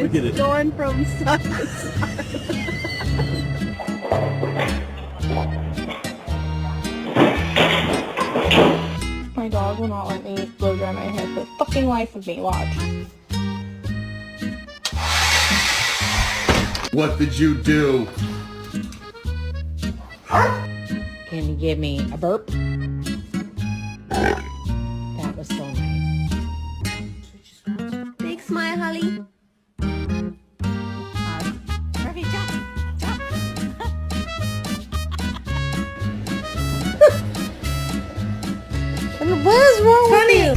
Look at it. Going from side to side. My dog will not let me blow dry my hair for the fucking life of me. Watch. What did you do? Can you give me a burp? That was so nice. Big smile, Holly.